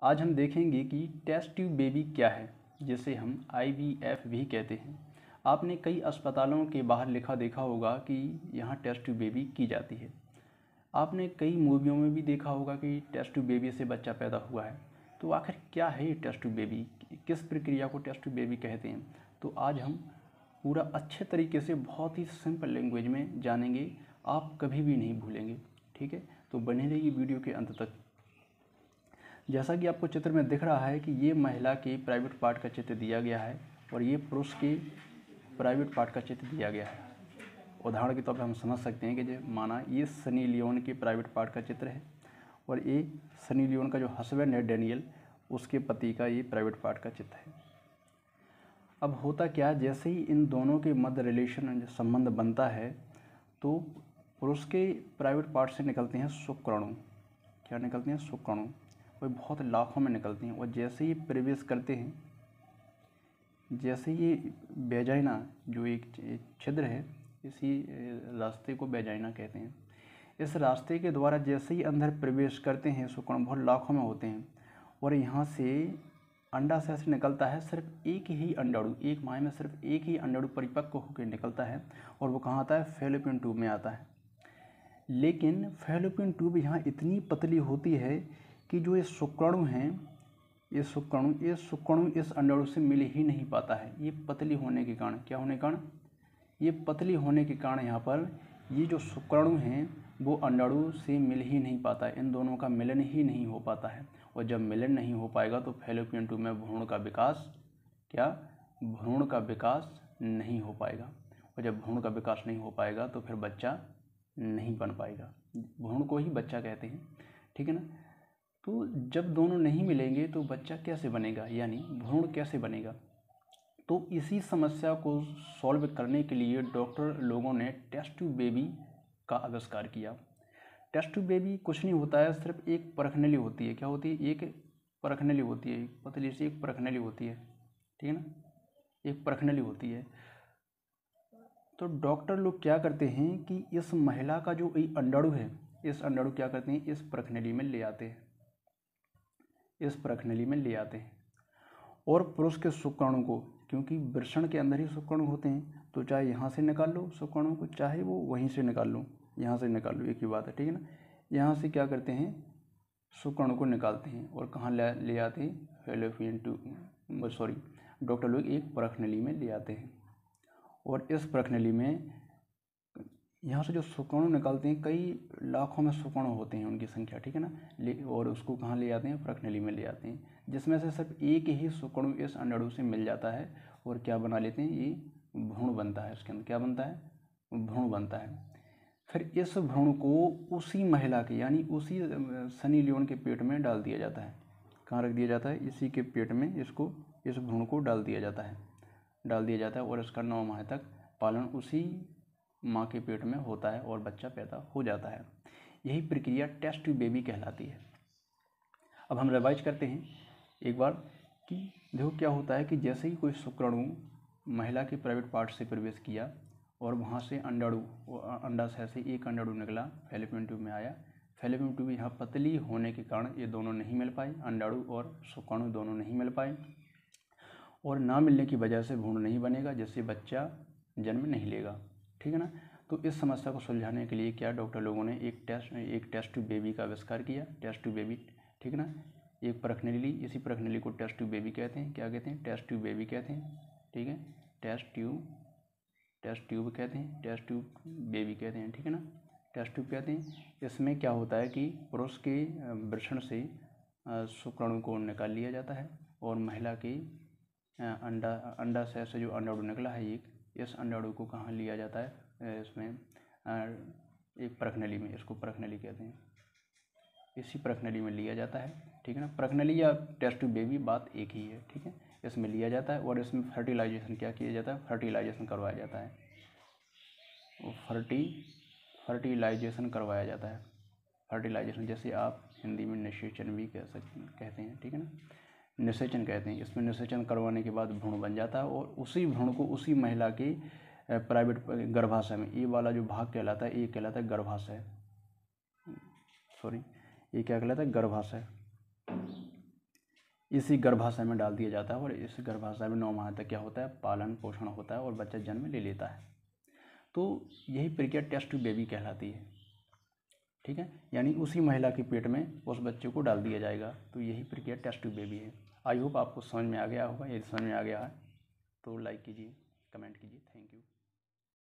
आज हम देखेंगे कि टेस्ट ट्यूब बेबी क्या है, जिसे हम IVF भी कहते हैं। आपने कई अस्पतालों के बाहर लिखा देखा होगा कि यहाँ टेस्ट ट्यूब बेबी की जाती है। आपने कई मूवियों में भी देखा होगा कि टेस्ट ट्यूब बेबी से बच्चा पैदा हुआ है। तो आखिर क्या है ये टेस्ट ट्यूब बेबी, किस प्रक्रिया को टेस्ट ट्यूब बेबी कहते हैं? तो आज हम पूरा अच्छे तरीके से बहुत ही सिंपल लैंग्वेज में जानेंगे, आप कभी भी नहीं भूलेंगे। ठीक है, तो बने रहिए वीडियो के अंत तक। जैसा कि आपको चित्र में दिख रहा है कि ये महिला के प्राइवेट पार्ट का चित्र दिया गया है और ये पुरुष के प्राइवेट पार्ट का चित्र दिया गया है। उदाहरण के तौर पर हम समझ सकते हैं कि जो माना ये सनी लियोन के प्राइवेट पार्ट का चित्र है और ये सनी लियोन का जो हस्बैंड है डैनियल, उसके पति का ये प्राइवेट पार्ट का चित्र है। अब होता क्या, जैसे ही इन दोनों के मध्य रिलेशन संबंध बनता है तो पुरुष के प्राइवेट पार्ट से निकलते हैं शुक्राणु। क्या निकलते हैं? शुक्राणु। वो बहुत लाखों में निकलते हैं और जैसे ही प्रवेश करते हैं, जैसे ये वेजाइना जो एक छिद्र है, इसी रास्ते को वेजाइना कहते हैं। इस रास्ते के द्वारा जैसे ही अंदर प्रवेश करते हैं शुक्राणु, बहुत लाखों में होते हैं, और यहाँ से अंडाशय से निकलता है सिर्फ एक ही अंडाणु। एक माह में सिर्फ एक ही अंडाणु परिपक्व होकर निकलता है और वो कहाँ आता है? फैलोपियन ट्यूब में आता है। लेकिन फैलोपियन ट्यूब यहाँ इतनी पतली होती है कि जो ये शुक्राणु हैं, ये शुक्राणु इस अंडाणु से मिल ही नहीं पाता है। ये पतली होने के कारण, क्या होने के कारण? ये पतली होने के कारण यहाँ पर ये जो शुक्राणु हैं वो अंडाणु से मिल ही नहीं पाता है। इन दोनों का मिलन ही नहीं हो पाता है, और जब मिलन नहीं हो पाएगा तो फैलोपियन ट्यूब में भ्रूण का विकास भ्रूण का विकास नहीं हो पाएगा, और जब भ्रूण का विकास नहीं हो पाएगा तो फिर बच्चा नहीं बन पाएगा। भ्रूण को ही बच्चा कहते हैं, ठीक है ना। तो जब दोनों नहीं मिलेंगे तो बच्चा कैसे बनेगा, यानी भ्रूण कैसे बनेगा? तो इसी समस्या को सॉल्व करने के लिए डॉक्टर लोगों ने टेस्ट ट्यूब बेबी का आविष्कार किया। टेस्ट ट्यूब बेबी कुछ नहीं होता है, सिर्फ एक परखनली होती है। क्या होती है? एक परखनली होती है, पतली सी एक परखनली होती है, ठीक है ना, एक परखनली होती है। तो डॉक्टर लोग क्या करते हैं कि इस महिला का जो अंडाणु है, इस अंडाणु क्या करते हैं? इस परखनली में ले आते हैं, इस परखनली में ले आते हैं, और पुरुष के शुक्राणु को, क्योंकि वृषण के अंदर ही शुक्राणु होते हैं, तो चाहे यहाँ से निकाल लो शुक्राणु को, चाहे वो वहीं से निकाल लो, यहाँ से निकाल लो, एक ही बात है, ठीक है ना। यहाँ से क्या करते हैं? शुक्राणु को निकालते हैं और कहाँ ले आते हैं? फैलोपियन ट्यूब, सॉरी, डॉक्टर लोग एक परखनली में ले आते हैं, और इस परखनली में यहाँ से जो शुक्राणु निकालते हैं, कई लाखों में शुक्राणु होते हैं उनकी संख्या, ठीक है ना। और उसको कहाँ ले आते हैं? परखनली में ले आते हैं, जिसमें से सिर्फ एक ही शुक्राणु इस अंडाणु से मिल जाता है और क्या बना लेते हैं? ये भ्रूण बनता है। उसके अंदर क्या बनता है? भ्रूण बनता है। फिर इस भ्रूण को उसी महिला के, यानी उसी सनी लियोन के पेट में डाल दिया जाता है। कहाँ रख दिया जाता है? इसी के पेट में इस भ्रूण को डाल दिया जाता है, और इसका 9 माह तक पालन उसी माँ के पेट में होता है और बच्चा पैदा हो जाता है। यही प्रक्रिया टेस्ट ट्यूब बेबी कहलाती है। अब हम रिवाइज करते हैं एक बार कि देखो क्या होता है कि जैसे ही कोई शुक्राणु महिला के प्राइवेट पार्ट से प्रवेश किया और वहाँ से अंडाशय से एक अंडाणु निकला, फैलोपियन ट्यूब में आया। फैलोपियन ट्यूब यहाँ पतली होने के कारण ये दोनों नहीं मिल पाए, अंडाणु और शुक्राणु दोनों नहीं मिल पाए, और ना मिलने की वजह से भ्रूण नहीं बनेगा, जिससे बच्चा जन्म नहीं लेगा, ठीक है ना। तो इस समस्या को सुलझाने के लिए क्या डॉक्टर लोगों ने एक टेस्ट ट्यूब बेबी का आविष्कार किया। टेस्ट ट्यूब बेबी, ठीक है ना। एक परखनली ली, इसी परखनली को टेस्ट ट्यूब बेबी कहते हैं। क्या कहते हैं? टेस्ट ट्यूब बेबी कहते हैं, ठीक है। टेस्ट ट्यूब कहते हैं, टेस्ट ट्यूब बेबी कहते हैं, ठीक है ना। टेस्ट ट्यूब कहते हैं। इसमें क्या होता है कि पुरुष के वृषण से शुक्राणु को निकाल लिया जाता है और महिला के अंडाशय से जो अंडाणु निकला है इस अंडाणु को कहाँ लिया जाता है? इसमें एक परखनली में, इसको परखनली कहते हैं, इसी परखनली में लिया जाता है, ठीक है ना। परखनली या टेस्ट ट्यूब बेबी बात एक ही है, ठीक है। इसमें लिया जाता है और इसमें फर्टिलाइजेशन क्या किया जाता है? फर्टिलाइजेशन करवाया जाता है, फर्टिलाइजेशन करवाया जाता है। फर्टिलाइजेशन जैसे आप हिंदी में निषेचन भी कहते हैं, ठीक है ना, निषेचन कहते हैं। इसमें निषेचन करवाने के बाद भ्रूण बन जाता है और उसी भ्रूण को उसी महिला के प्राइवेट गर्भाशय में, ये वाला जो भाग कहलाता है, ये कहलाता है गर्भाशय, सॉरी, ये क्या कहलाता है? गर्भाशय। इसी गर्भाशय में डाल दिया जाता है और इस गर्भाशय में 9 माह तक क्या होता है, पालन पोषण होता है और बच्चा जन्म ले लेता है। तो यही प्रक्रिया टेस्ट ट्यूब बेबी कहलाती है। ठीक है, यानी उसी महिला के पेट में उस बच्चे को डाल दिया जाएगा। तो यही प्रक्रिया टेस्ट ट्यूब बेबी है। आई होप आपको समझ में आ गया होगा। यदि समझ में आ गया है तो लाइक कीजिए, कमेंट कीजिए। Thank you.